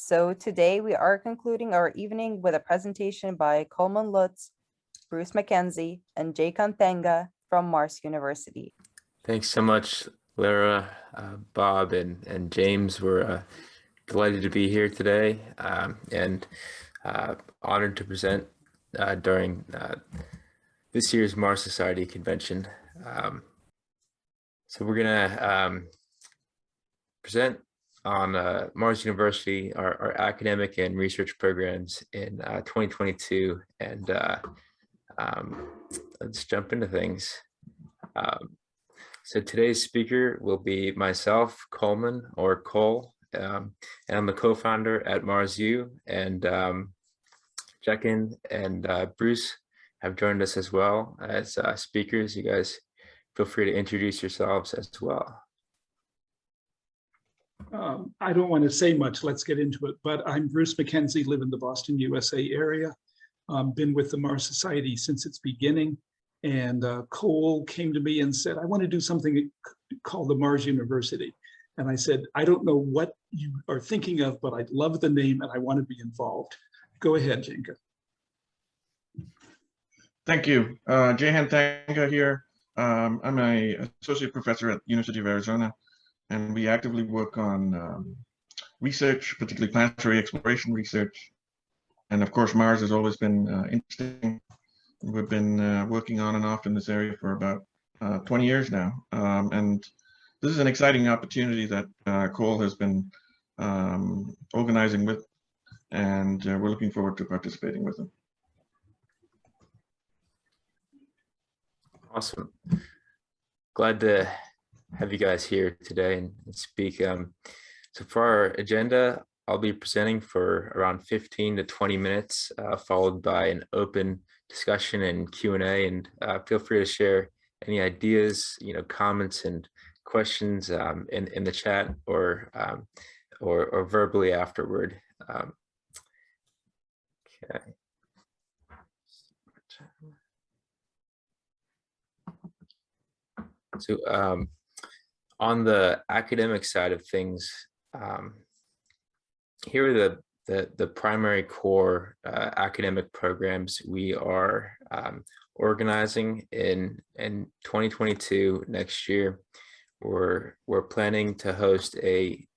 So today we are concluding our evening with a presentation by Kolemann Lutz, Bruce Mackenzie, and Jekan Thanga from Mars University. Thanks so much, Lara, Bob, and James. We're delighted to be here today and honored to present during this year's Mars Society convention. So we're gonna present on Mars University, our academic and research programs in 2022, and let's jump into things. So today's speaker will be myself, Kolemann, or Cole, and I'm the co-founder at Mars U, and Jekan and Bruce have joined us as well as speakers. You guys feel free to introduce yourselves as well. I don't want to say much, let's get into it, but I'm Bruce Mackenzie, live in the Boston, USA area. Been with the Mars Society since its beginning. And Cole came to me and said, I want to do something called the Mars University. And I said, I don't know what you are thinking of, but I love the name and I want to be involved. Go ahead, Jekan. Thank you. Jekan Thanga here. I'm an associate professor at the University of Arizona, and we actively work on research, particularly planetary exploration research. And of course, Mars has always been interesting. We've been working on and off in this area for about 20 years now. And this is an exciting opportunity that Cole has been organizing with, and we're looking forward to participating with him. Awesome. Glad to have you guys here today and speak. So for our agenda, I'll be presenting for around 15 to 20 minutes, followed by an open discussion and Q&A, and feel free to share any ideas, comments and questions in the chat or verbally afterward. Okay. So on the academic side of things, here are the primary core academic programs we are organizing in 2022 next year. We're planning to host an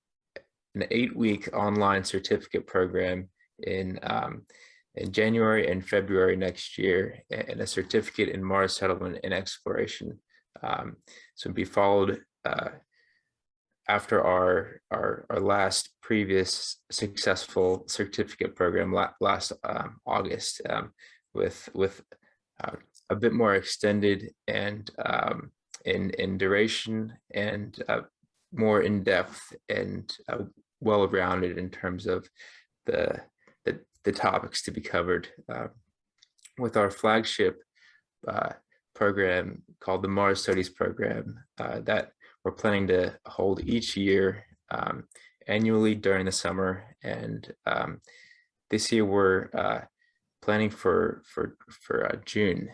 8-week online certificate program in January and February next year, and a certificate in Mars settlement and exploration. So it'll be followed after our last previous successful certificate program last August, with a bit more extended and in duration and more in depth and well-rounded in terms of the topics to be covered, with our flagship program called the Mars Studies program that we're planning to hold each year annually during the summer. And this year we're planning for June,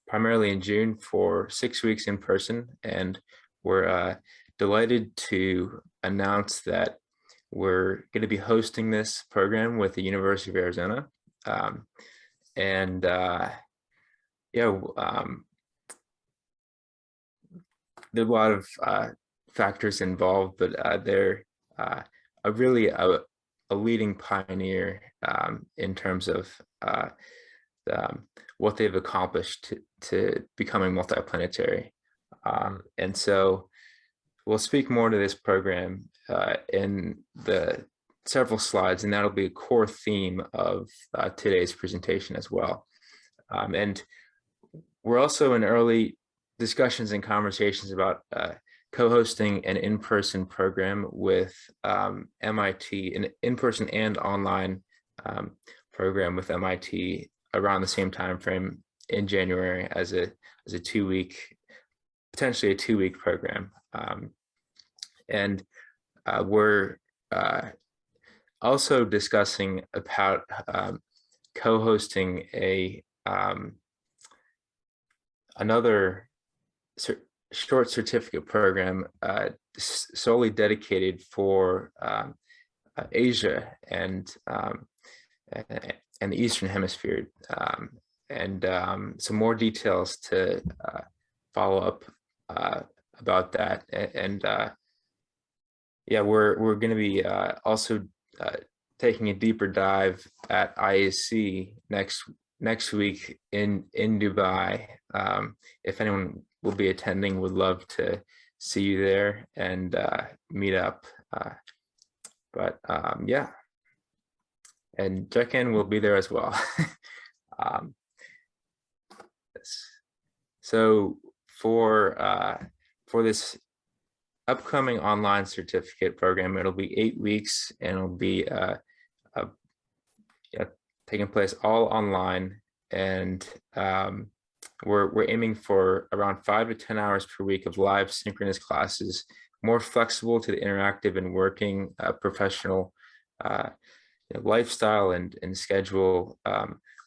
primarily in June, for 6 weeks in person. And we're delighted to announce that we're going to be hosting this program with the University of Arizona. There are a lot of factors involved, but they're really a leading pioneer in terms of what they've accomplished to becoming multiplanetary. And so we'll speak more to this program in the several slides, and that'll be a core theme of today's presentation as well. And we're also in early discussions and conversations about co-hosting an in-person program with MIT, an in-person and online program with MIT around the same time frame in January as a 2-week, potentially a 2-week program. And we're also discussing about co-hosting another short certificate program solely dedicated for Asia and the Eastern Hemisphere, and some more details to follow up about that. And yeah, we're going to be also taking a deeper dive at IAC next week in Dubai. If anyone will be attending, would love to see you there and meet up. But yeah, and Jekan will be there as well. So for this upcoming online certificate program, it'll be 8 weeks, and it'll be taking place all online, and we're aiming for around 5 to 10 hours per week of live synchronous classes, more flexible to the interactive and working professional lifestyle and schedule,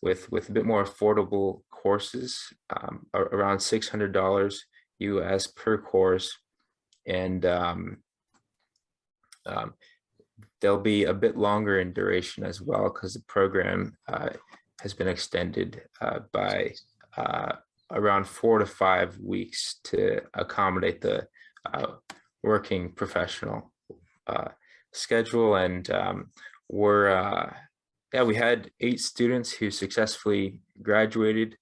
with a bit more affordable courses, around $600 US per course. And they'll be a bit longer in duration as well, because the program has been extended by around 4 to 5 weeks to accommodate the working professional schedule. And we had 8 students who successfully graduated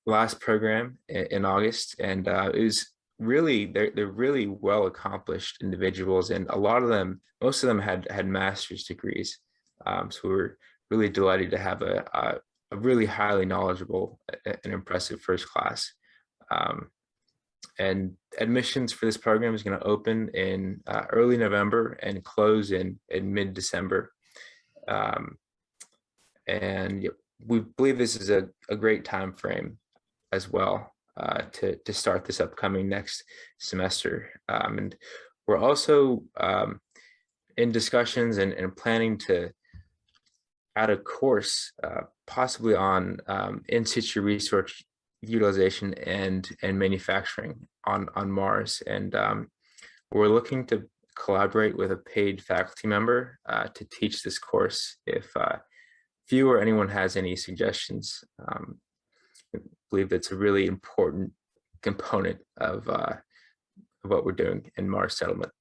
last program in August, and it was really, they're really well accomplished individuals, and most of them had master's degrees. So we're really delighted to have a really highly knowledgeable and impressive first class. And admissions for this program is going to open in early November and close in mid-December. And we believe this is a great time frame as well to start this upcoming next semester. And we're also in discussions and planning to add a course possibly on in situ resource utilization and manufacturing on Mars. And we're looking to collaborate with a paid faculty member to teach this course. If you or anyone has any suggestions, I believe that's a really important component of what we're doing in Mars settlement.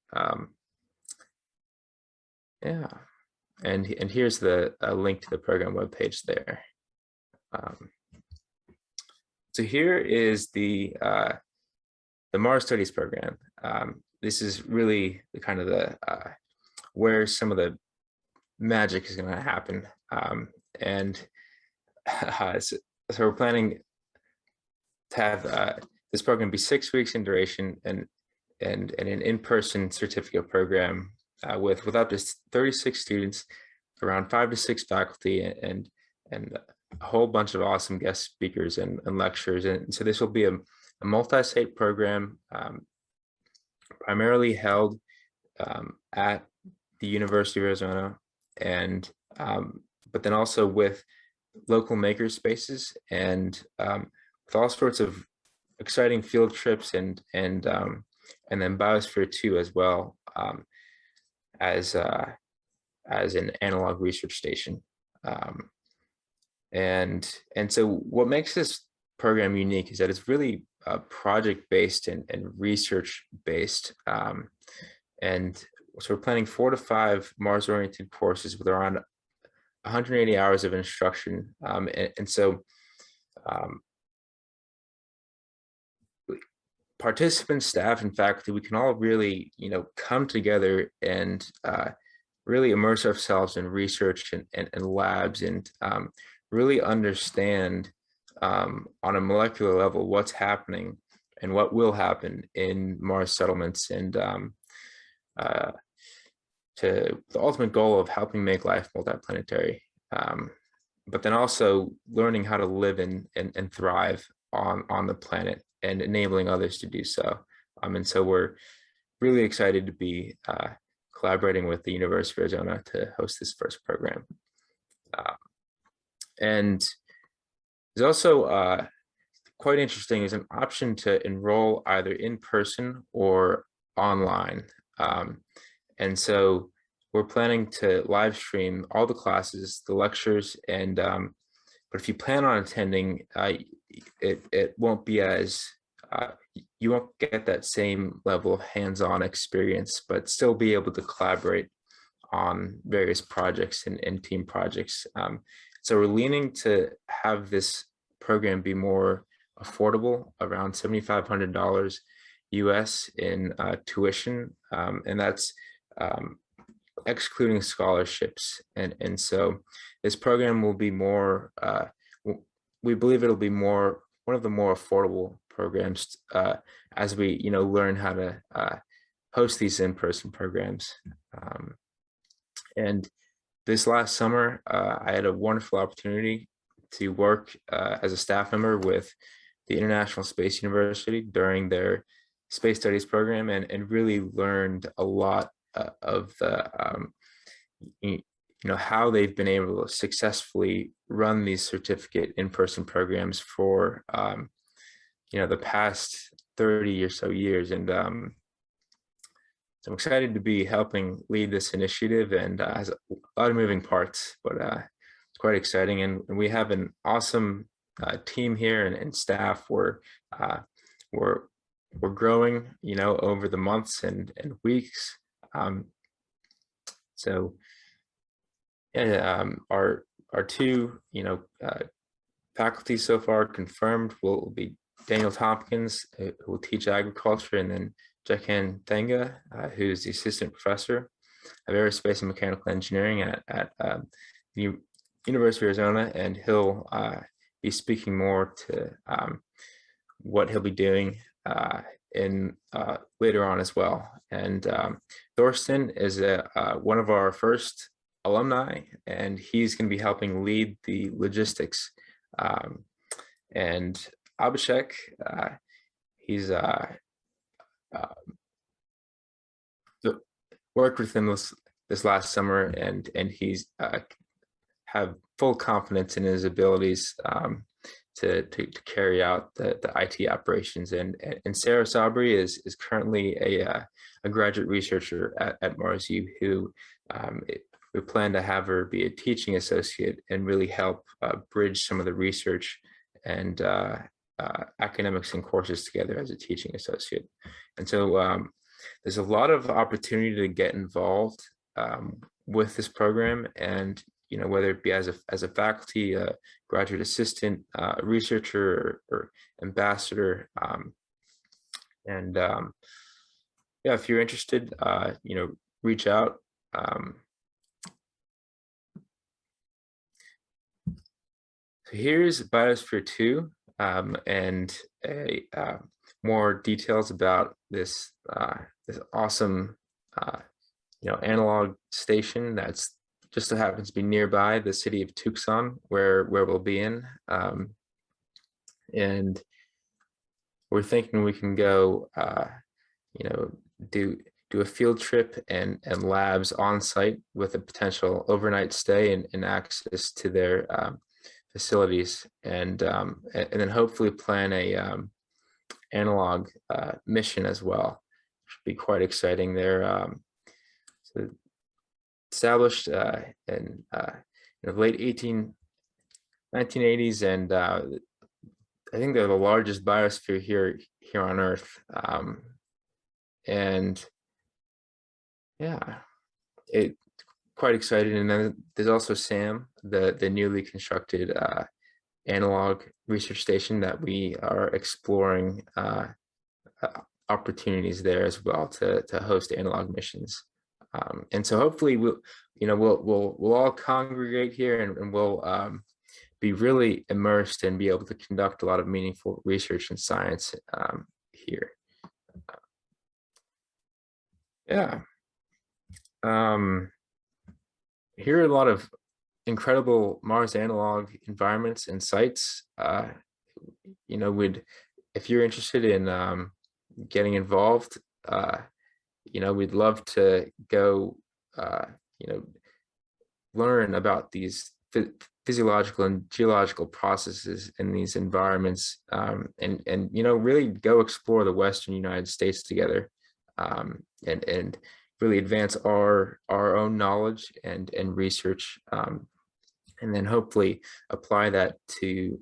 Yeah, and here's the link to the program webpage there. So here is the Mars Studies program. This is really the kind of where some of the magic is going to happen. And so we're planning to have this program be 6 weeks in duration, and an in-person certificate program with up to 36 students, around 5 to 6 faculty, and a whole bunch of awesome guest speakers and lectures. And so this will be a multi-site program, primarily held at the University of Arizona, and but then also with local maker spaces, and with all sorts of exciting field trips, and then Biosphere 2 as well, as an analog research station. And so what makes this program unique is that it's really project-based and research-based. And so we're planning 4 to 5 Mars-oriented courses with around 180 hours of instruction. And so participants, staff, and faculty, we can all really, come together and really immerse ourselves in research and labs, and really understand on a molecular level what's happening and what will happen in Mars settlements, and to the ultimate goal of helping make life multiplanetary, but then also learning how to live and thrive on the planet, and enabling others to do so. And so we're really excited to be collaborating with the University of Arizona to host this first program. And there's also quite interesting, is an option to enroll either in person or online. And so we're planning to live stream all the classes, the lectures, and but if you plan on attending, it won't be as you won't get that same level of hands-on experience, but still be able to collaborate on various projects and team projects. So we're leaning to have this program be more affordable, around $7,500 US in tuition, and that's excluding scholarships. And so this program will be more, we believe it'll be more, one of the more affordable programs as we, learn how to host these in-person programs. And this last summer, I had a wonderful opportunity to work as a staff member with the International Space University during their space studies program, and really learned a lot of the, how they've been able to successfully run these certificate in-person programs for, the past 30 or so years. And so I'm excited to be helping lead this initiative, and has a lot of moving parts, but it's quite exciting. And we have an awesome team here and staff. We're growing, over the months and weeks. So yeah, our two, faculty so far confirmed will be Daniel Tompkins, who will teach agriculture, and then Jekan Thanga, who's the assistant professor of aerospace and mechanical engineering at the University of Arizona, and he'll be speaking more to what he'll be doing in later on as well. And Thorsten is one of our first alumni, and he's going to be helping lead the logistics. And Abhishek, he's worked with him this last summer, and he's have full confidence in his abilities to carry out the IT operations. And Sarah Sabri is currently a graduate researcher at Mars U, who we plan to have her be a teaching associate and really help bridge some of the research and academics and courses together as a teaching associate. And so there's a lot of opportunity to get involved with this program, and whether it be as a faculty, graduate assistant, researcher, or ambassador. Yeah, if you're interested, reach out. So here's Biosphere 2, and more details about this awesome analog station that's just so happens to be nearby the city of Tucson, where we'll be in. And we're thinking we can go do a field trip and labs on site with a potential overnight stay and access to their facilities, and then hopefully plan a analog mission as well. Should be quite exciting. They're established in the late 1980s, and I think they're the largest biosphere here on Earth. And yeah, it quite excited. And then there's also SAM, the newly constructed analog research station that we are exploring opportunities there as well to host analog missions. And so hopefully we'll all congregate here, and we'll be really immersed and be able to conduct a lot of meaningful research and science here. Yeah. Here are a lot of incredible Mars analog environments and sites. If you're interested in getting involved, we'd love to go, learn about these physiological and geological processes in these environments, and really go explore the Western United States together, and really advance our own knowledge and research, and then hopefully apply that to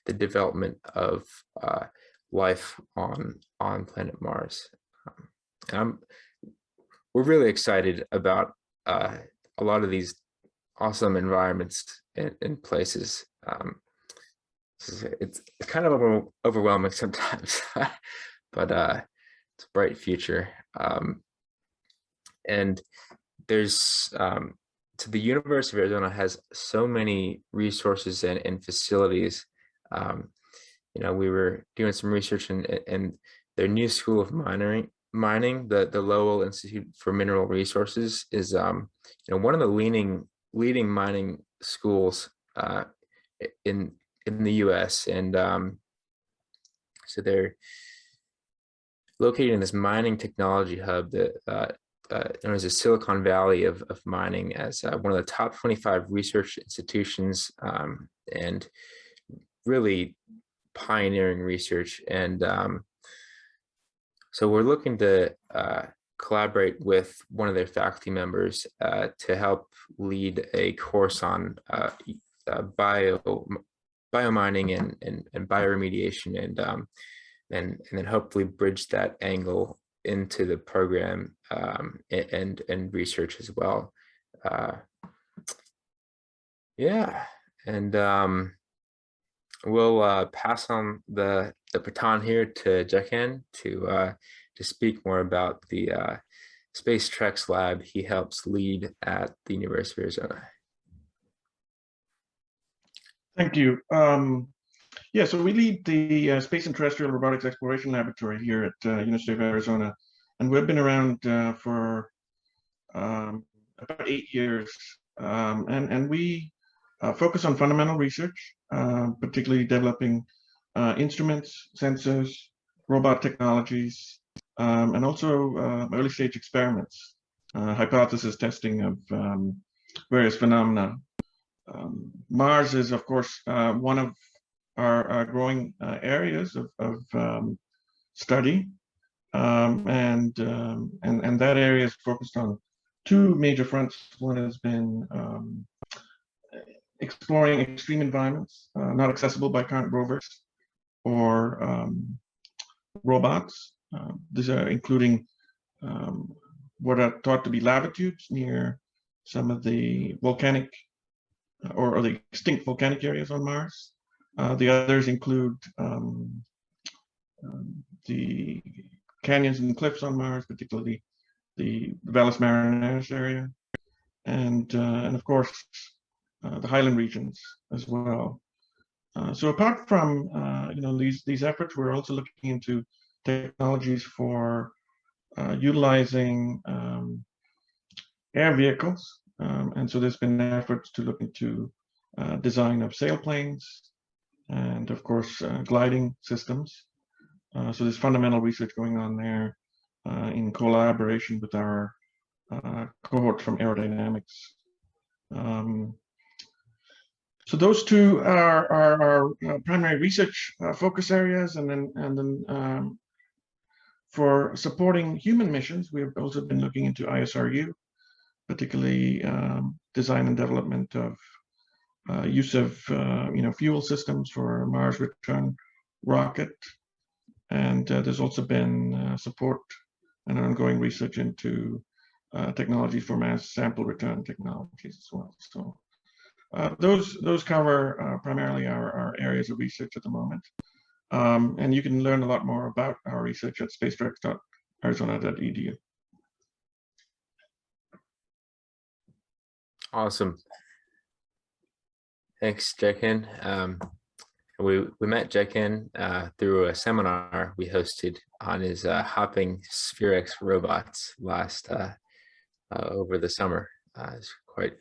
the development of life on planet Mars. And we're really excited about a lot of these awesome environments and places. It's kind of overwhelming sometimes, but it's a bright future. And there's so the University of Arizona has so many resources and facilities. We were doing some research and their new school of mining, the Lowell Institute for Mineral Resources, is one of the leading mining schools in the U.S. And so they're located in this mining technology hub that known as the Silicon Valley of mining, as one of the top 25 research institutions, and really pioneering research. And so we're looking to collaborate with one of their faculty members to help lead a course on biomining and bioremediation, and then hopefully bridge that angle into the program, and research as well. Yeah, and we'll pass on the baton here to Jekan to speak more about the Space Treks lab he helps lead at the University of Arizona. Thank you. Yeah, so we lead the Space and Terrestrial Robotics Exploration Laboratory here at University of Arizona, and we've been around for about 8 years, and we focus on fundamental research, particularly developing instruments, sensors, robot technologies, and also early stage experiments, hypothesis testing of various phenomena. Mars is, of course, one of our growing areas of study, and that area is focused on two major fronts. One has been exploring extreme environments not accessible by current rovers or robots. These are including what are thought to be lava tubes near some of the volcanic or the extinct volcanic areas on Mars. The others include the canyons and cliffs on Mars, particularly the Valles Marineris area, and of course the highland regions as well. So apart from these efforts, we're also looking into technologies for utilizing air vehicles, and so there's been efforts to look into design of sailplanes and of course gliding systems. So there's fundamental research going on there in collaboration with our cohort from aerodynamics. So those two are our primary research focus areas, and then for supporting human missions, we've also been looking into ISRU, particularly design and development of use of fuel systems for a Mars return rocket, and there's also been support and ongoing research into technologies for mass sample return technologies as well. So those cover primarily our areas of research at the moment, and you can learn a lot more about our research at spacetreks.arizona.edu. Awesome. Thanks, Jekan. We met Jekan through a seminar we hosted on his hopping SphereX robots last over the summer. It's quite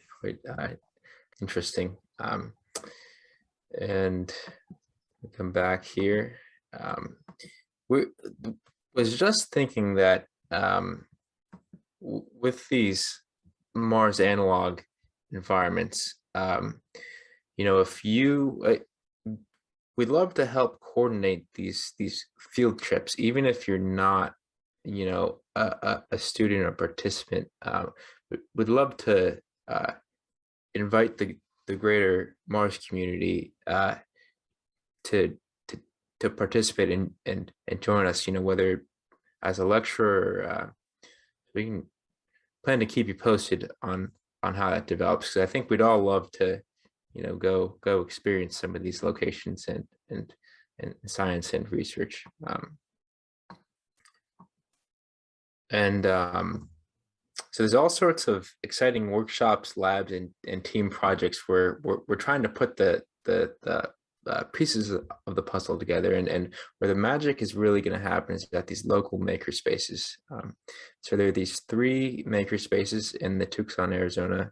interesting. And we come back here. We was just thinking that with these Mars analog environments, if we'd love to help coordinate these field trips, even if you're not a student or participant, would love to invite the greater Mars community to participate and join us, whether as a lecturer. We can plan to keep you posted on how that develops, because I think we'd all love to go experience some of these locations and science and research. So there's all sorts of exciting workshops, labs, and team projects where we're trying to put the pieces of the puzzle together, and where the magic is really going to happen is at these local maker spaces. So there are these 3 maker spaces in the Tucson, Arizona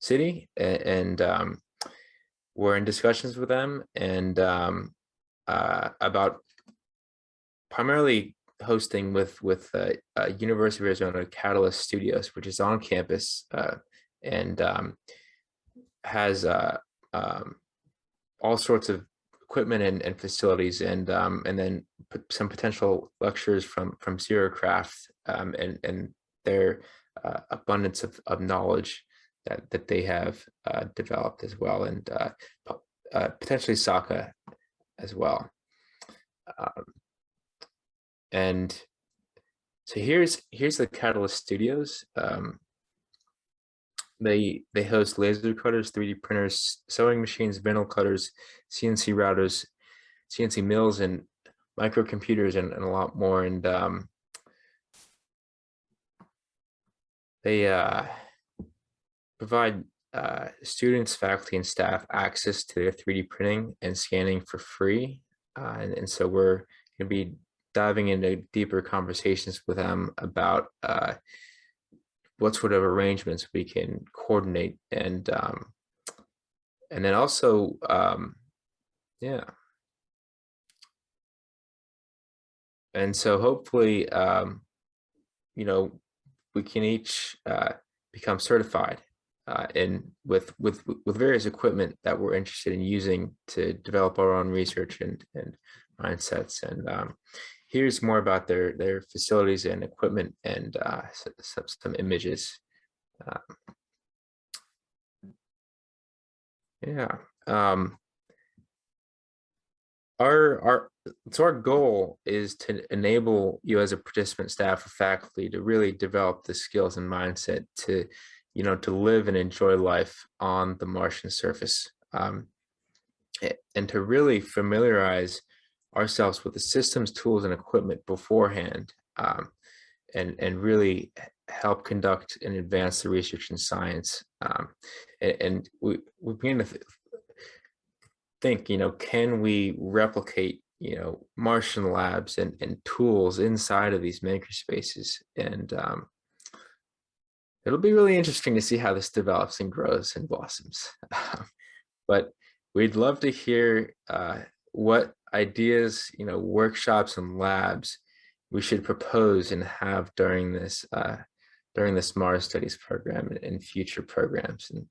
city, and we're in discussions with them and about primarily hosting with University of Arizona Catalyst Studios, which is on campus and has all sorts of equipment and facilities, and then some potential lectures from Zero Craft and their abundance of knowledge that they have developed as well, and potentially Saka as well. And so here's the Catalyst Studios. They host laser cutters, 3D printers, sewing machines, vinyl cutters, CNC routers, CNC mills, and microcomputers, and a lot more. And they provide students, faculty, and staff access to their 3D printing and scanning for free. And so we're going to be diving into deeper conversations with them about what sort of arrangements we can coordinate, and then also and so hopefully we can each become certified with various equipment that we're interested in using to develop our own research and mindsets. And here's more about their facilities and equipment, and some images. Our goal is to enable you as a participant, staff, or faculty to really develop the skills and mindset to live and enjoy life on the Martian surface, and to really familiarize ourselves with the systems, tools, and equipment beforehand, and really help conduct and advance the research in science. And we begin to think, can we replicate, Martian labs and tools inside of these maker spaces? And it'll be really interesting to see how this develops and grows and blossoms. But we'd love to hear what ideas, workshops and labs we should propose and have during this Mars Studies program and future programs. And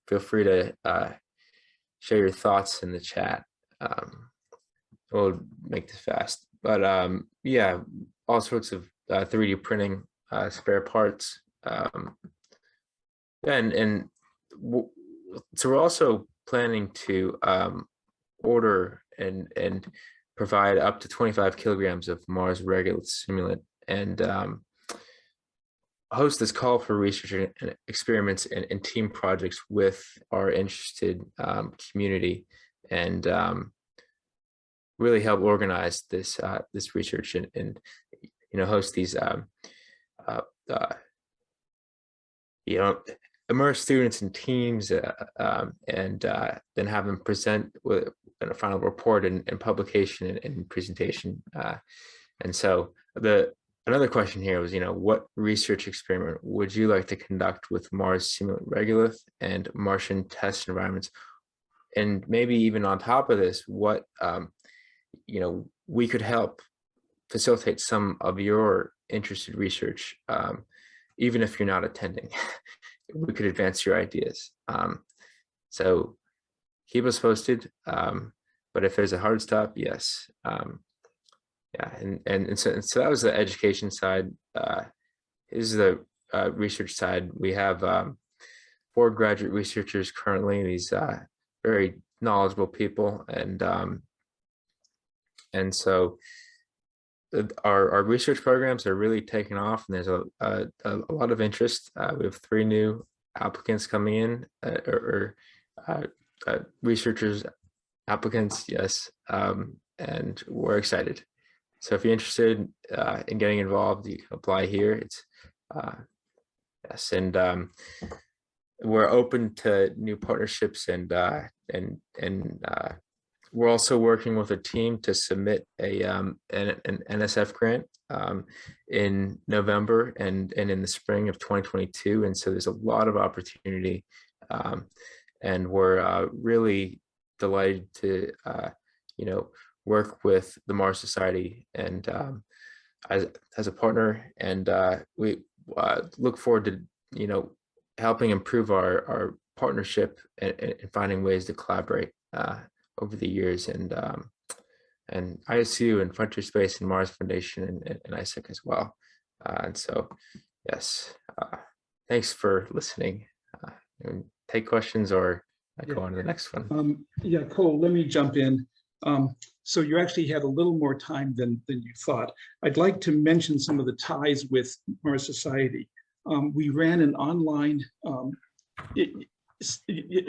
feel free to share your thoughts in the chat. We'll make this fast, but yeah, all sorts of 3D printing, spare parts, and so we're also planning to order and provide up to 25 kilograms of Mars regolith simulant, and host this call for research and experiments and team projects with our interested community, and really help organize this research and host these immerse students in teams, and then have them present with a final report and publication and presentation. And so another question here was, what research experiment would you like to conduct with Mars simulant regolith and Martian test environments? And maybe even on top of this, what we could help facilitate some of your interested research, even if you're not attending. We could advance your ideas. So keep us posted. But if there's a hard stop, yes. Yeah, and so that was the education side. Is the research side. We have 4 graduate researchers currently. These very knowledgeable people, and so our research programs are really taking off, and there's a lot of interest. We have 3 new applicants coming in, researchers applicants, yes, and we're excited. So if you're interested in getting involved, you can apply here. It's yes, and we're open to new partnerships, and we're also working with a team to submit an NSF grant in November and in the spring of 2022, and so there's a lot of opportunity, and we're really delighted to work with the Mars Society and as a partner, and we look forward to helping improve our partnership and finding ways to collaborate over the years, and ISU and Frontier Space and Mars Foundation and ISEC as well. And so, yes, thanks for listening. And take questions or go on to the next one. Yeah, Cole, let me jump in. So you actually had a little more time than you thought. I'd like to mention some of the ties with Mars Society. We ran an online, a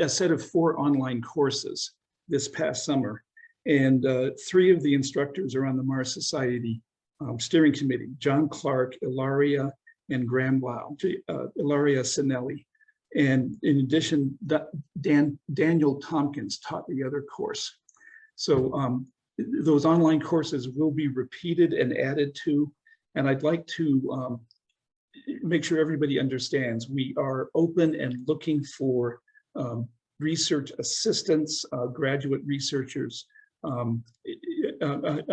set of 4 online courses this past summer, and 3 of the instructors are on the Mars Society steering committee: John Clark, Ilaria, and Graham Lau, Ilaria Sinelli. And in addition, Daniel Tompkins taught the other course. So those online courses will be repeated and added to, and I'd like to make sure everybody understands we are open and looking for research assistants, graduate researchers,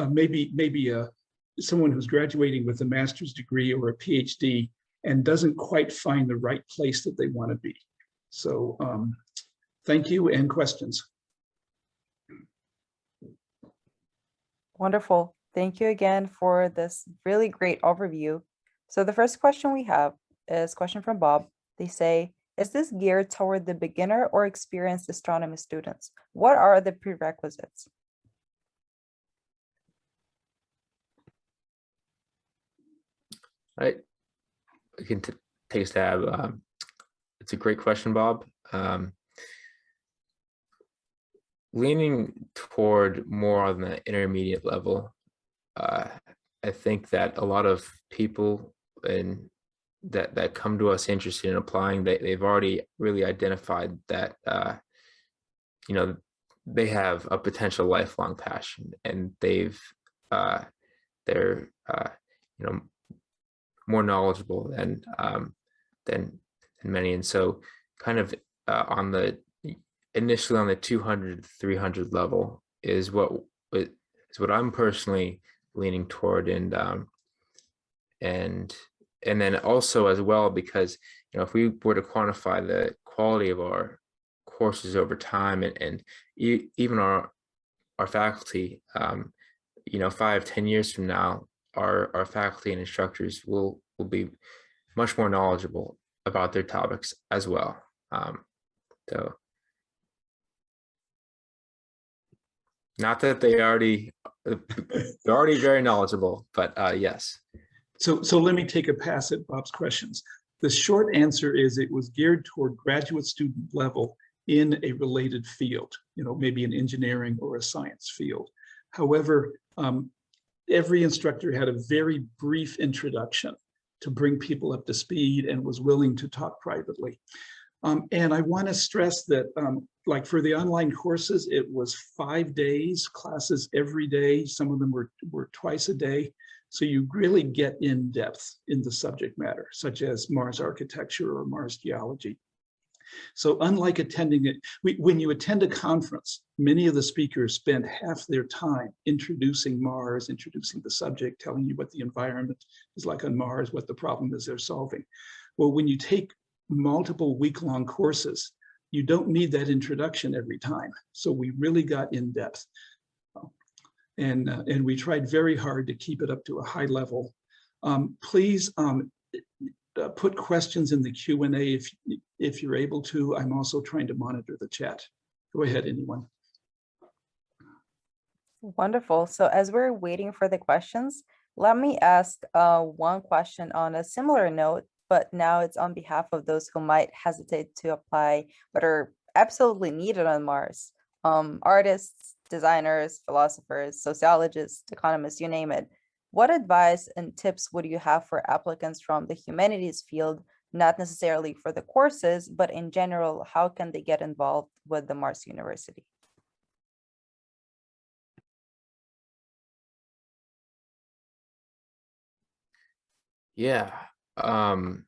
maybe someone who's graduating with a master's degree or a PhD and doesn't quite find the right place that they want to be. So thank you, and questions. Wonderful. Thank you again for this really great overview. So the first question we have is a question from Bob. They say, is this geared toward the beginner or experienced astronomy students? What are the prerequisites? I can take a stab. It's a great question, Bob. Leaning toward more on the intermediate level, I think that a lot of people that come to us interested in applying, they've already really identified that they have a potential lifelong passion, and they're more knowledgeable than many, and so kind of initially on the 200, 300 level is what I'm personally leaning toward, and then also as well, because if we were to quantify the quality of our courses over time, and even our faculty, 5-10 years from now, our faculty and instructors will be much more knowledgeable about their topics as well. So not that they're already very knowledgeable, but yes. So let me take a pass at Bob's questions. The short answer is it was geared toward graduate student level in a related field, maybe an engineering or a science field. However, every instructor had a very brief introduction to bring people up to speed and was willing to talk privately. And I want to stress that, like for the online courses, it was 5 days, classes every day. Some of them were twice a day. So you really get in depth in the subject matter, such as Mars architecture or Mars geology. So unlike attending it, when you attend a conference, many of the speakers spend half their time introducing Mars, introducing the subject, telling you what the environment is like on Mars, what the problem is they're solving. Well, when you take multiple week-long courses, you don't need that introduction every time. So we really got in depth. and we tried very hard to keep it up to a high level. Please put questions in the Q&A if you're able to. I'm also trying to monitor the chat. Go ahead, anyone. Wonderful. So as we're waiting for the questions, let me ask one question on a similar note, but now it's on behalf of those who might hesitate to apply, but are absolutely needed on Mars. Artists, designers, philosophers, sociologists, economists, you name it. What advice and tips would you have for applicants from the humanities field, not necessarily for the courses, but in general, how can they get involved with the Mars University? Yeah, on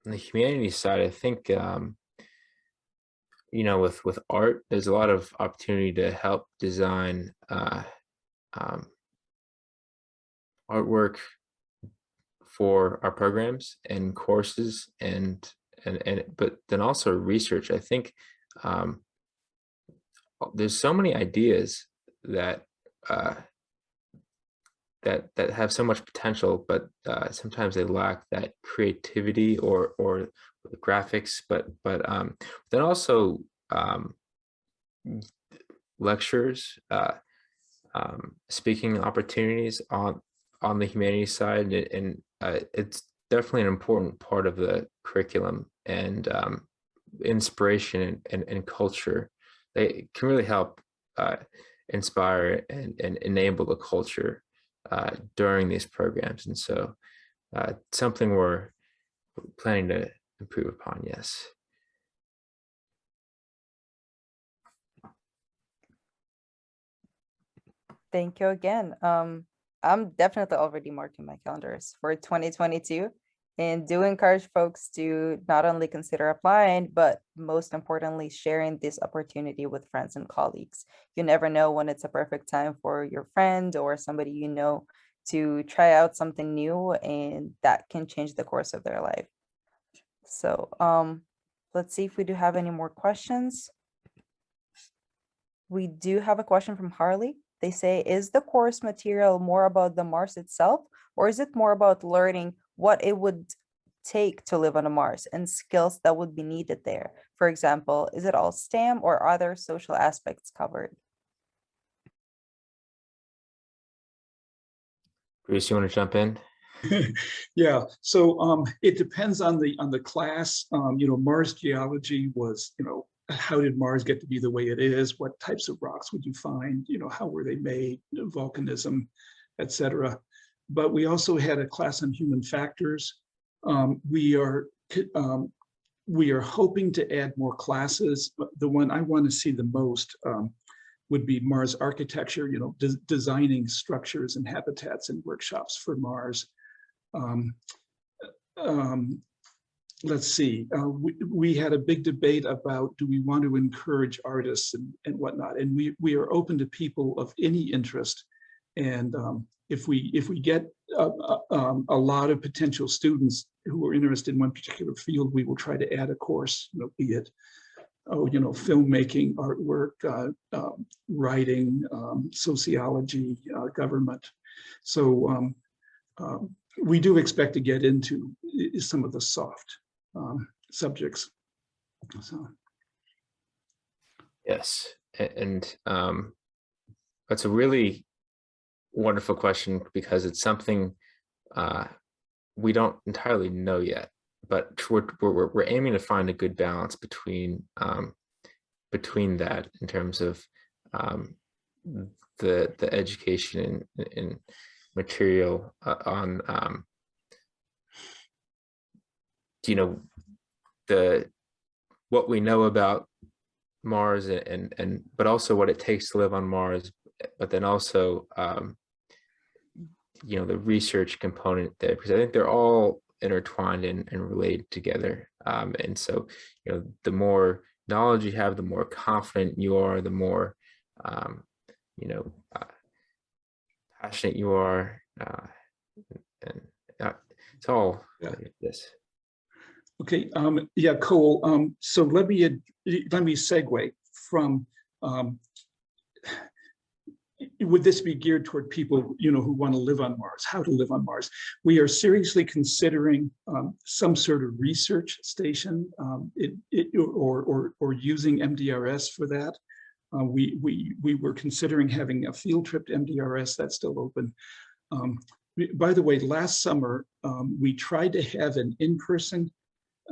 the humanities side, I think you know, with art, there's a lot of opportunity to help design artwork for our programs and courses, and but then also research. I think there's so many ideas that that have so much potential, but sometimes they lack that creativity or the graphics. But then also lectures, speaking opportunities on the humanities side, and it's definitely an important part of the curriculum, and inspiration and culture. They can really help inspire and enable the culture during these programs. And so something we're planning to improve upon, yes. Thank you again. I'm definitely already marking my calendars for 2022, and do encourage folks to not only consider applying, but most importantly, sharing this opportunity with friends and colleagues. You never know when it's a perfect time for your friend or somebody you know to try out something new, and that can change the course of their life. So let's see if we do have any more questions. We do have a question from Harley. They say, is the course material more about the Mars itself, or is it more about learning what it would take to live on a Mars and skills that would be needed there? For example, is it all STEM or other social aspects covered? Bruce, you want to jump in? Yeah, so it depends on the class. You know, Mars geology was, you know, how did Mars get to be the way it is? What types of rocks would you find? You know, how were they made? Volcanism, etc. But we also had a class on human factors. We are hoping to add more classes, but the one I want to see the most would be Mars architecture. You know, designing structures and habitats and workshops for Mars. Let's see, we had a big debate about, do we want to encourage artists and whatnot, and we are open to people of any interest. And if we get a lot of potential students who are interested in one particular field, we will try to add a course, you know, be it, you know, filmmaking, artwork, writing, sociology, government. So we do expect to get into some of the soft subjects. So Yes, and that's a really wonderful question, because it's something we don't entirely know yet, but we're aiming to find a good balance between that in terms of the education and material on you know, what we know about Mars, and but also what it takes to live on Mars, but then also you know, the research component there, because I think they're all intertwined and related together. And so, you know, the more knowledge you have, the more confident you are, the more you know, passionate you are, and it's all this. okay, yeah, Cole. So let me segue from would this be geared toward people, who want to live on Mars, how to live on Mars? We are seriously considering some sort of research station or using MDRS for that. We were considering having a field trip to MDRS. That's still open. By the way, last summer, we tried to have an in-person,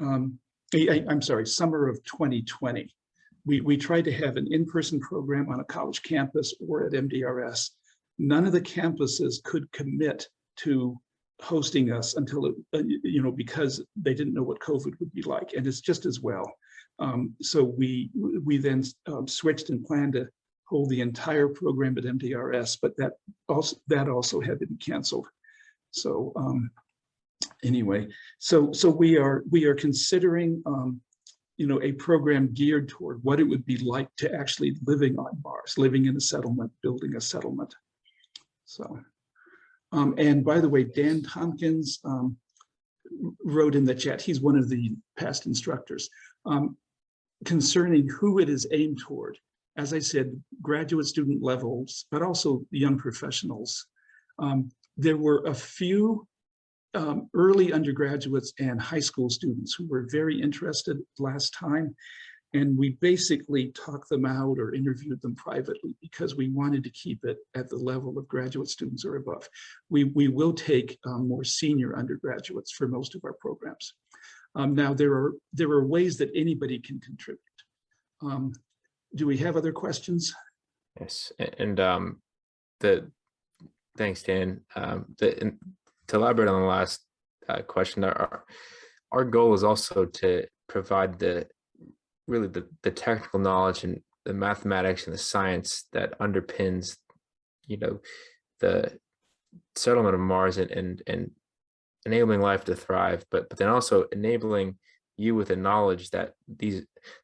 I'm sorry, summer of 2020. We tried to have an in-person program on a college campus or at MDRS. None of the campuses could commit to hosting us until, because they didn't know what COVID would be like, and it's just as well. So we then switched and planned to hold the entire program at MDRS, but that also had to be canceled. So anyway, so we are considering a program geared toward what it would be like to actually living on Mars, living in a settlement, building a settlement. So, and by the way, Dan Tompkins wrote in the chat, he's one of the past instructors, concerning who it is aimed toward. As I said, graduate student levels, but also young professionals. There were a few early undergraduates and high school students who were very interested last time, and we basically talked them out or interviewed them privately because we wanted to keep it at the level of graduate students or above. We will take more senior undergraduates for most of our programs. Now there are ways that anybody can contribute. Do we have other questions? Yes, and thanks, Dan. To elaborate on the last question, our goal is also to provide the technical knowledge and the mathematics and the science that underpins, the settlement of Mars and enabling life to thrive, but then also enabling you with the knowledge that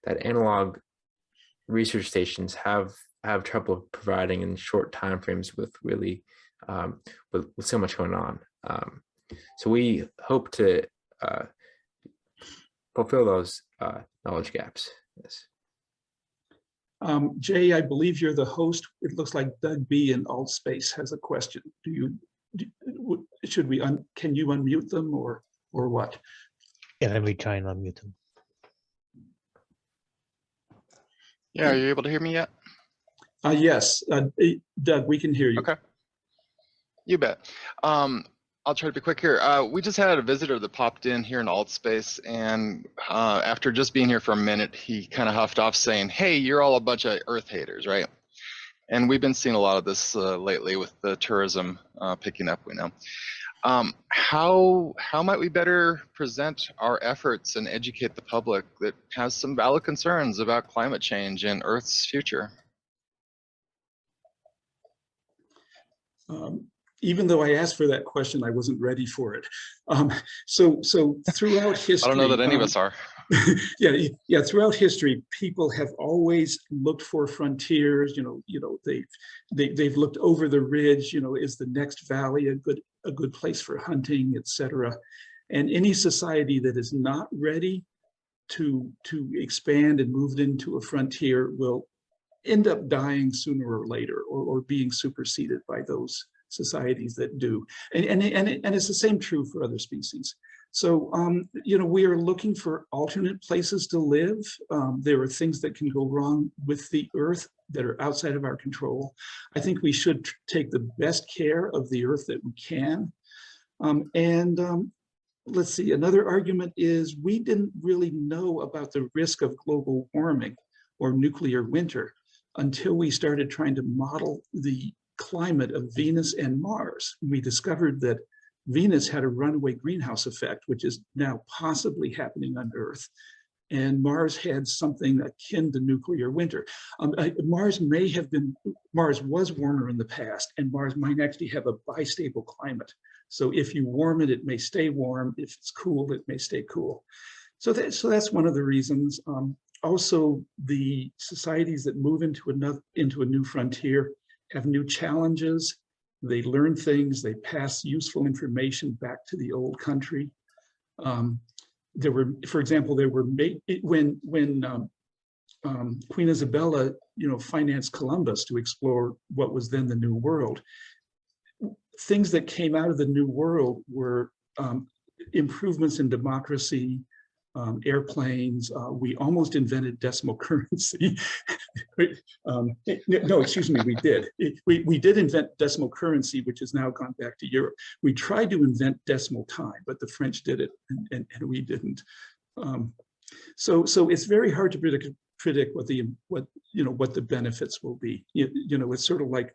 that analog research stations have trouble providing in short timeframes with really with so much going on. So we hope to fulfill those knowledge gaps. Yes. Jay, I believe you're the host. It looks like Doug B in AltSpace has a question. Can you unmute them or what? Yeah, let me try and unmute them. Yeah, are you able to hear me yet? Yes, Doug, we can hear you. Okay, you bet. I'll try to be quick here. We just had a visitor that popped in here in AltSpace, and after just being here for a minute, he kind of huffed off saying, "Hey, you're all a bunch of Earth haters, right?" And we've been seeing a lot of this lately with the tourism picking up, we know. How might we better present our efforts and educate the public that has some valid concerns about climate change and Earth's future? Even though I asked for that question, I wasn't ready for it. So throughout history, I don't know that any of us are. Yeah. Throughout history, people have always looked for frontiers. They've looked over the ridge. Is the next valley a good place for hunting, etc. And any society that is not ready to expand and move into a frontier will end up dying sooner or later, or being superseded by those societies that do. And it's the same true for other species. So, we are looking for alternate places to live. There are things that can go wrong with the Earth that are outside of our control. I think we should take the best care of the Earth that we can. Let's see, another argument is we didn't really know about the risk of global warming or nuclear winter until we started trying to model the climate of Venus and Mars. We discovered that Venus had a runaway greenhouse effect, which is now possibly happening on Earth. And Mars had something akin to nuclear winter. Mars was warmer in the past, and Mars might actually have a bistable climate. So if you warm it, it may stay warm. If it's cool, it may stay cool. So that's one of the reasons. Also, the societies that move into a new frontier have new challenges. They learn things, they pass useful information back to the old country. For example, when Queen Isabella, financed Columbus to explore what was then the New World. Things that came out of the New World were improvements in democracy, airplanes. We almost invented decimal currency. No, excuse me, we did. We did invent decimal currency, which has now gone back to Europe. We tried to invent decimal time, but the French did it and we didn't. So it's very hard to predict what the benefits will be. It's sort of like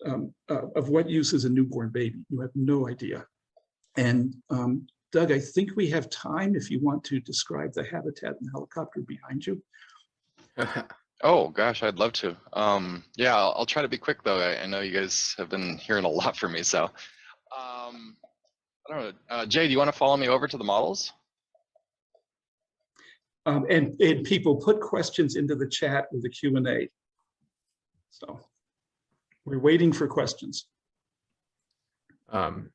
of what use is a newborn baby. You have no idea. And Doug, I think we have time if you want to describe the habitat and helicopter behind you. Oh gosh, I'd love to. Yeah, I'll try to be quick though. I know you guys have been hearing a lot from me, so I don't know. Jay, do you want to follow me over to the models? And people put questions into the chat with the Q&A. So we're waiting for questions. And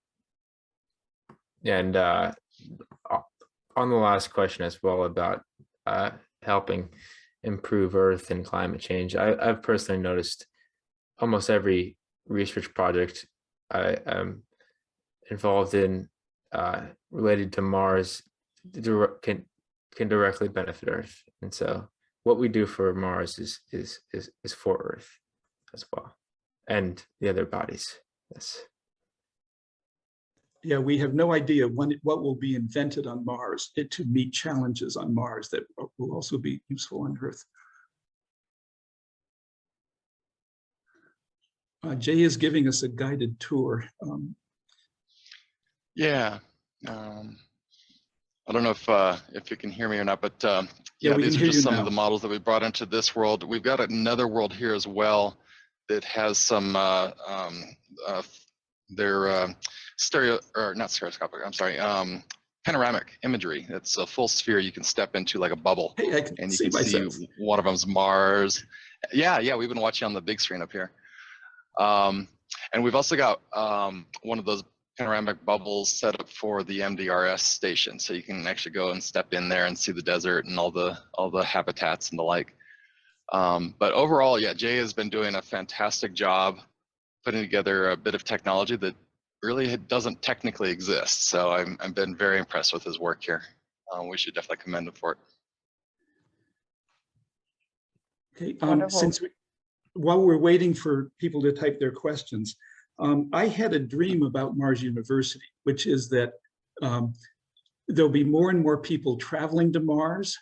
on the last question as well about helping improve Earth and climate change, I've personally noticed almost every research project I am involved in related to Mars can directly benefit Earth. And so what we do for Mars is for Earth as well, and the other bodies. Yes. Yeah, we have no idea what will be invented on Mars to meet challenges on Mars that will also be useful on Earth. Jay is giving us a guided tour. Yeah. I don't know if you can hear me or not, but yeah, we these can are hear just you some now. of the models that we brought into this world. We've got another world here as well that has some their panoramic imagery. It's a full sphere you can step into like a bubble. Hey, I can and you see can myself. see one of them's Mars. Yeah, we've been watching on the big screen up here. And we've also got one of those panoramic bubbles set up for the MDRS station, so you can actually go and step in there and see the desert and all the habitats and the like. But overall, yeah, Jay has been doing a fantastic job putting together a bit of technology that really doesn't technically exist. So I've been very impressed with his work here. We should definitely commend him for it. Okay, Wonderful. while we're waiting for people to type their questions, I had a dream about Mars University, which is that there'll be more and more people traveling to Mars,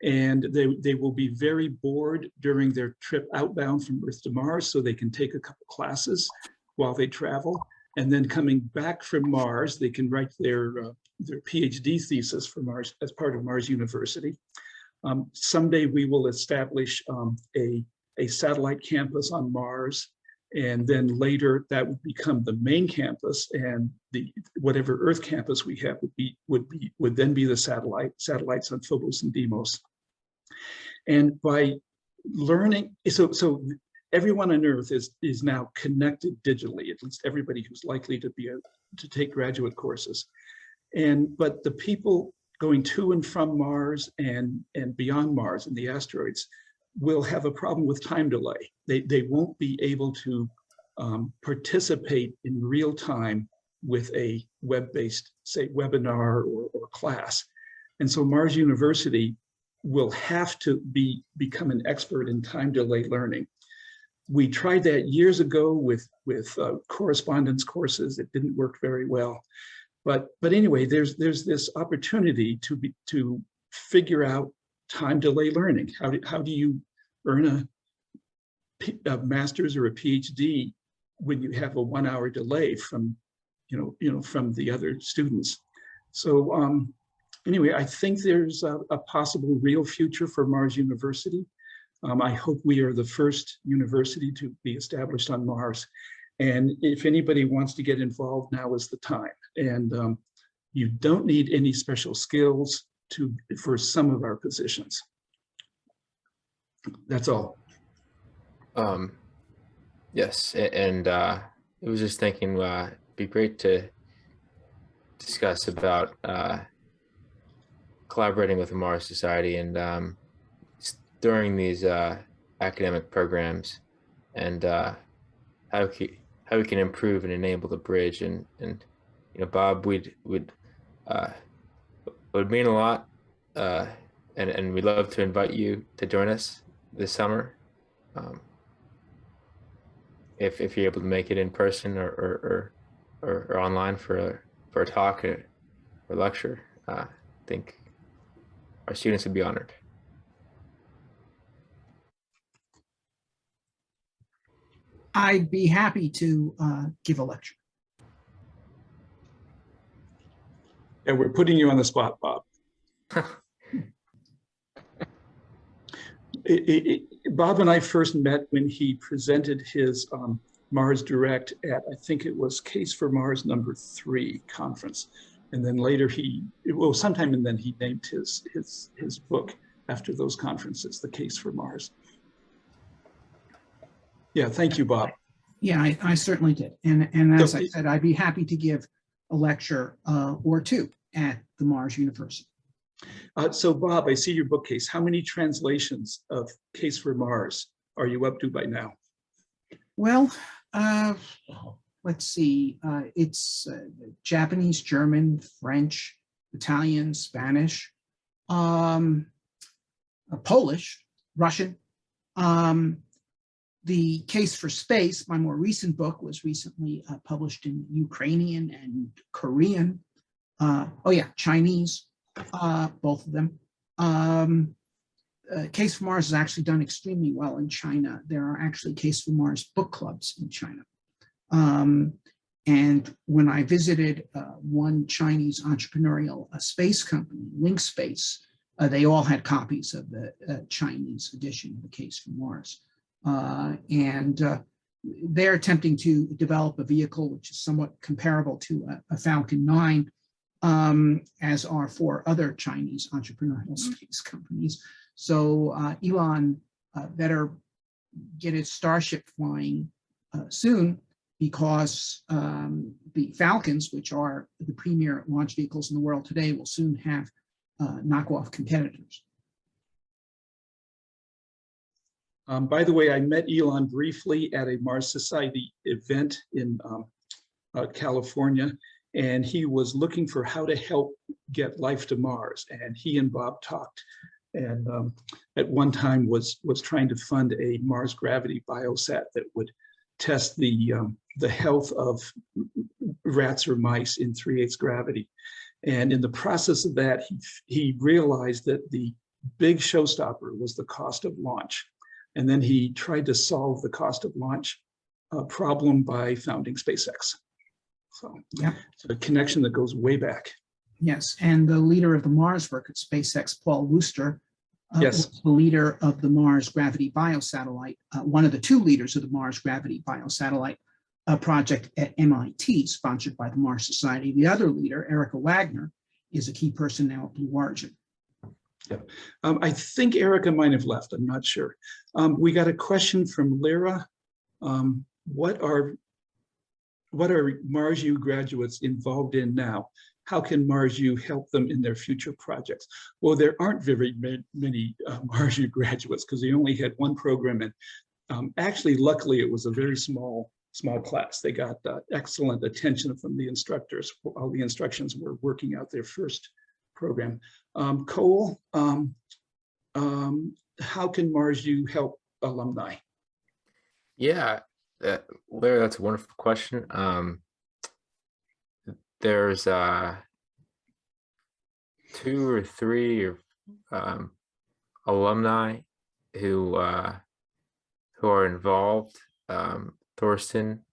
and they will be very bored during their trip outbound from Earth to Mars, so they can take a couple classes while they travel. And then coming back from Mars, they can write their PhD thesis for Mars as part of Mars University. Someday we will establish a satellite campus on Mars, and then later that would become the main campus, and whatever Earth campus we have would then be the satellites on Phobos and Deimos. And by learning, so everyone on Earth is now connected digitally, at least everybody who's likely to take graduate courses. But the people going to and from Mars and beyond Mars and the asteroids will have a problem with time delay. They won't be able to participate in real time with a web-based, say, webinar or class. And so Mars University will have to become an expert in time delay learning. We tried that years ago with correspondence courses. It didn't work very well. But anyway, there's this opportunity to figure out time delay learning. How do you earn a master's or a PhD when you have a 1 hour delay from from the other students? So anyway, I think there's a possible real future for Mars University. I hope we are the first university to be established on Mars. And if anybody wants to get involved, now is the time. And you don't need any special skills for some of our positions. That's all. Yes, and it was just thinking it'd be great to discuss about collaborating with the Mars Society and during these academic programs, and how we can improve and enable the bridge. And Bob, would mean a lot, and we'd love to invite you to join us this summer, if you're able to make it in person or online for a talk or lecture. I think our students would be honored. I'd be happy to give a lecture. And we're putting you on the spot, Bob. Bob and I first met when he presented his Mars Direct at, I think it was Case for Mars #3 conference. And then later sometime and then he named his book after those conferences, The Case for Mars. Yeah, thank you, Bob. Yeah, I certainly did. And as I said, I'd be happy to give a lecture or two at the Mars University. So Bob, I see your bookcase. How many translations of Case for Mars are you up to by now? Well, let's see. It's Japanese, German, French, Italian, Spanish, Polish, Russian. The Case for Space, my more recent book, was recently published in Ukrainian and Korean. Chinese, both of them. Case for Mars has actually done extremely well in China. There are actually Case for Mars book clubs in China. And when I visited one Chinese entrepreneurial space company, Link Space, they all had copies of the Chinese edition of the Case for Mars. They're attempting to develop a vehicle which is somewhat comparable to a Falcon 9, as are 4 other Chinese entrepreneurial space companies. So Elon better get his Starship flying soon, because the Falcons, which are the premier launch vehicles in the world today, will soon have knockoff competitors. By the way, I met Elon briefly at a Mars Society event in California, and he was looking for how to help get life to Mars. And he and Bob talked, and at one time was trying to fund a Mars gravity biosat that would test the health of rats or mice in 3/8 gravity. And in the process of that, he realized that the big showstopper was the cost of launch. And then he tried to solve the cost of launch problem by founding SpaceX. So yeah, it's a connection that goes way back. Yes, and the leader of the Mars work at SpaceX, Paul Wooster, yes, was the leader of the Mars Gravity Biosatellite, one of the 2 leaders of the Mars Gravity Biosatellite project at MIT, sponsored by the Mars Society. The other leader, Erica Wagner, is a key person now at Blue Origin. Yep. I think Erica might have left. I'm not sure. We got a question from Lyra. What are Mars U graduates involved in now? How can Mars U help them in their future projects? Well, there aren't very many Mars U graduates, because they only had 1 program, and actually, luckily, it was a very small class. They got excellent attention from the instructors while the instructions were working out their first program. Cole, how can Mars U help alumni? Yeah, Larry, that's a wonderful question. There's 2 or 3 alumni who are involved, Thorsten,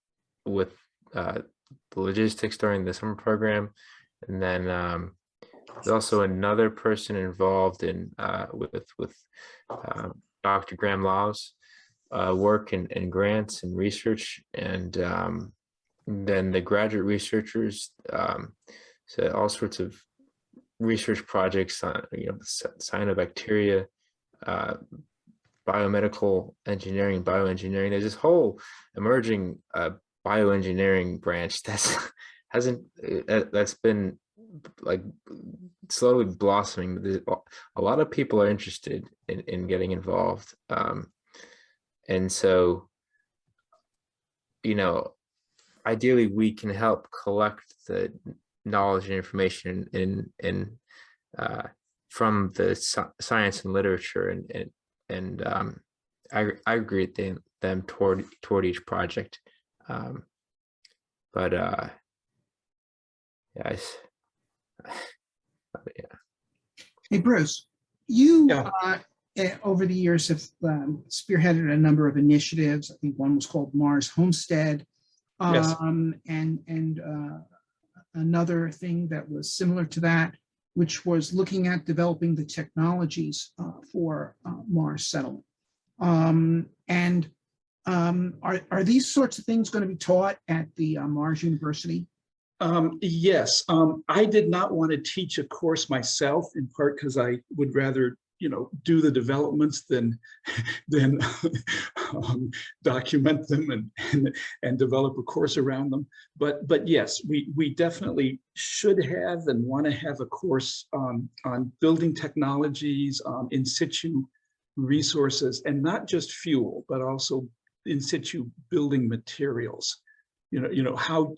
with the logistics during the summer program, and then there's also another person involved in with Dr. Graham Law's work and grants and research, and then the graduate researchers, so all sorts of research projects on cyanobacteria, biomedical engineering, bioengineering. There's this whole emerging bioengineering branch that's been like slowly blossoming. A lot of people are interested in getting involved. And so, ideally we can help collect the knowledge and information from the science and literature, and I agree with them toward each project. But yeah, yeah. Hey, Bruce, you Yeah. over the years have spearheaded a number of initiatives. I think one was called Mars Homestead, Yes. and another thing that was similar to that, which was looking at developing the technologies for Mars settlement. Are these sorts of things going to be taught at the Mars University? Yes, I did not want to teach a course myself, in part because I would rather, do the developments than document them and develop a course around them. But yes, we definitely should have and want to have a course on building technologies, in situ resources, and not just fuel, but also in situ building materials. How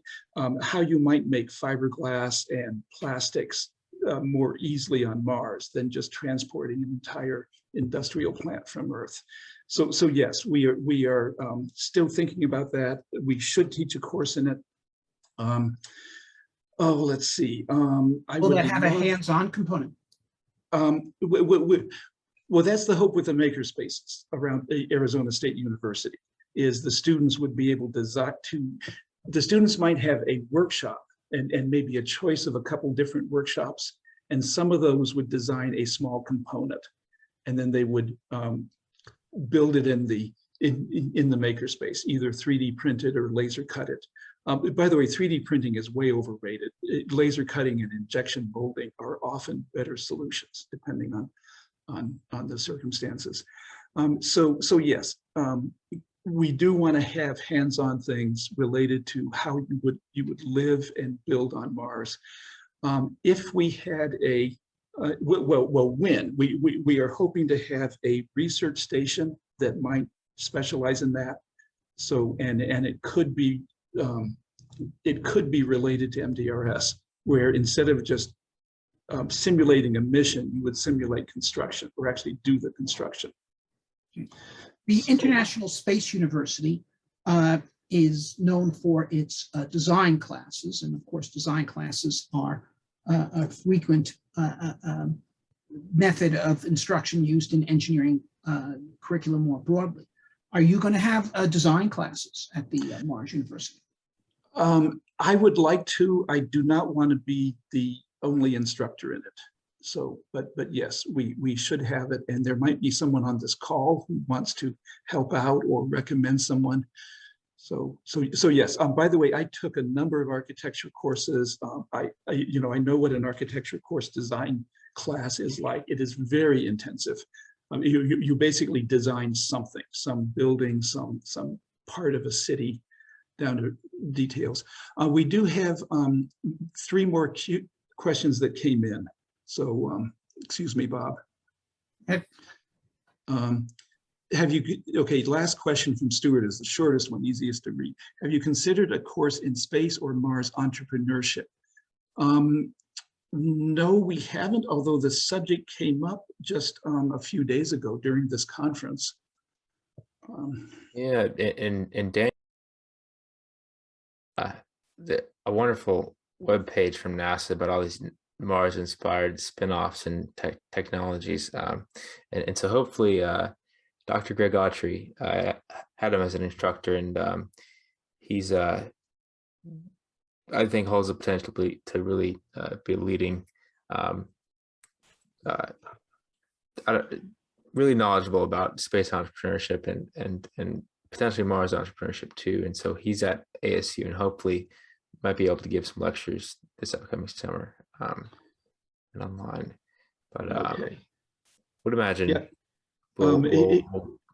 you might make fiberglass and plastics more easily on Mars than just transporting an entire industrial plant from Earth. So yes, we are still thinking about that. We should teach a course in it. Let's see. Will that have a hands-on component? Well, that's the hope with the makerspaces around Arizona State University. Is the students would be able to the students might have a workshop and maybe a choice of a couple different workshops, and some of those would design a small component, and then they would build it in the makerspace, either 3D printed or laser cut it. By the way, 3D printing is way overrated. Laser cutting and injection molding are often better solutions depending on the circumstances. So yes. We do want to have hands-on things related to how you would live and build on Mars. If we had when we are hoping to have a research station that might specialize in that. So and it could be related to MDRS, where instead of just simulating a mission, you would simulate construction or actually do the construction. The International Space University is known for its design classes, and of course, design classes are a frequent method of instruction used in engineering curriculum more broadly. Are you going to have design classes at the Mars University? I would like to. I do not want to be the only instructor in it. So, but yes, we should have it, and there might be someone on this call who wants to help out or recommend someone. So yes. By the way, I took a number of architecture courses. I know what an architecture course design class is like. It is very intensive. You basically design something, some building, some part of a city, down to details. We do have 3 more questions that came in. So, excuse me, Bob. Okay, last question from Stuart is the shortest one, easiest to read. Have you considered a course in space or Mars entrepreneurship? No, we haven't, although the subject came up just a few days ago during this conference. Yeah, and Dan, a wonderful webpage from NASA about all these Mars-inspired spin-offs and technologies. And so hopefully Dr. Greg Autry, I had him as an instructor, and he's, I think, holds the potential to really be leading, really knowledgeable about space entrepreneurship and potentially Mars entrepreneurship too. And so he's at ASU, and hopefully might be able to give some lectures this upcoming summer and online. But Okay. would imagine Yeah. we'll,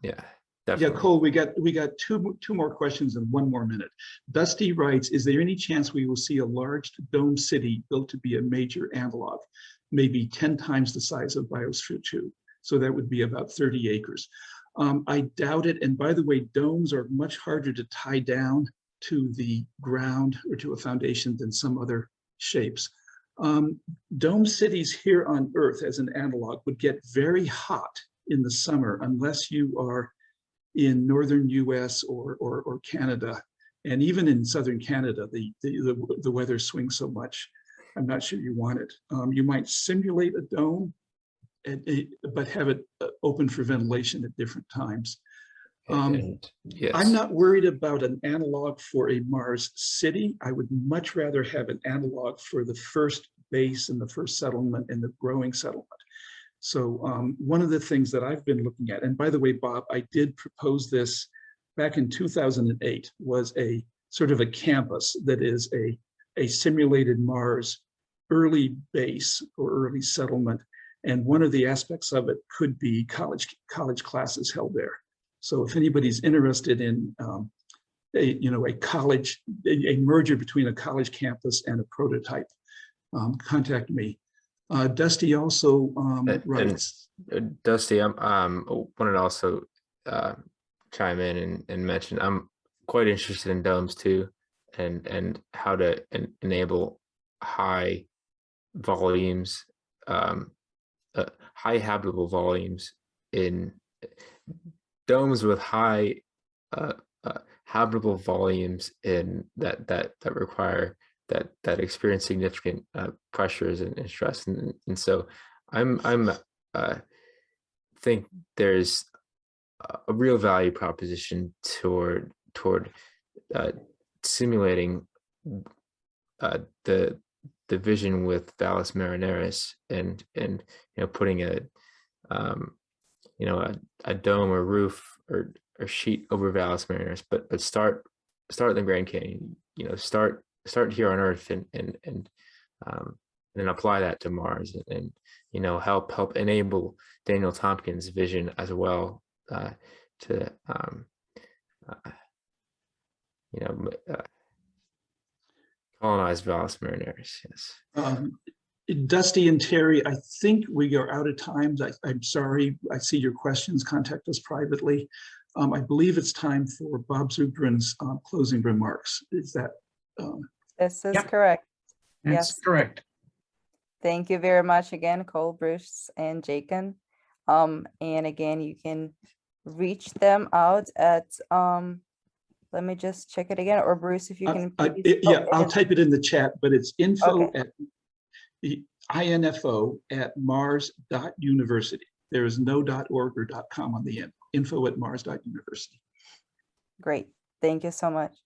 yeah. definitely. Yeah, Cole, we got two more questions and 1 more minute. Dusty writes, is there any chance we will see a large dome city built to be a major analog, maybe 10 times the size of Biosphere 2? So that would be about 30 acres. I doubt it. And by the way, domes are much harder to tie down to the ground or to a foundation than some other shapes. Dome cities here on Earth as an analog would get very hot in the summer unless you are in northern US or Canada. And even in southern Canada, the weather swings so much, I'm not sure you want it. You might simulate a dome, but have it open for ventilation at different times. Yes. I'm not worried about an analog for a Mars city. I would much rather have an analog for the first base and the first settlement and the growing settlement. So one of the things that I've been looking at, and by the way, Bob, I did propose this back in 2008, was a sort of a campus that is a simulated Mars early base or early settlement. And one of the aspects of it could be college classes held there. So if anybody's interested in a merger between a college campus and a prototype, contact me. Dusty also writes. Dusty, I wanted to also chime in and mention I'm quite interested in domes too, and how to enable high volumes, high habitable volumes in domes with high habitable volumes in that require that experience significant pressures and stress, and so I'm think there's a real value proposition toward simulating the vision with Valles Marineris and putting a dome or roof or sheet over Valles Marineris, but start in the Grand Canyon, start here on Earth and then apply that to Mars and help enable Daniel Tompkins' vision as well to colonize Valles Marineris. Yes. Dusty and Terry, I think we are out of time. I'm sorry. I see your questions. Contact us privately. I believe it's time for Bob Zubrin's closing remarks. Is that? This is Yep. correct. That's Yes. correct. Thank you very much again, Cole, Bruce, and Jekan. And again, you can reach them out at, let me just check it again, or Bruce, if you can. I'll type it in the chat, but it's info Okay. at info@mars.university. There is no .org or .com on the end. Info@mars.university. Great. Thank you so much.